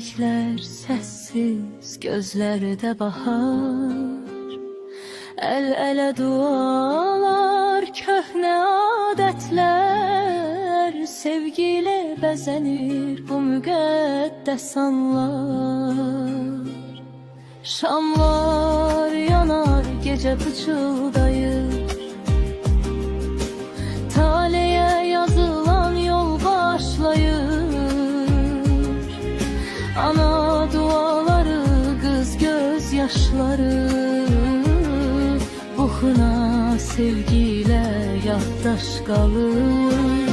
çiçekler sessiz, gözlerde bahar. El ele dualar, köhne adetler, sevgiyle bezenir bu müqəddəs anlar. Şamlar yanar, gece pıçıldayır, taleye yazılan yol başlayır. Ana duaları, kız gözyaşları, ruhuna sevgiyle yaddaş kalır.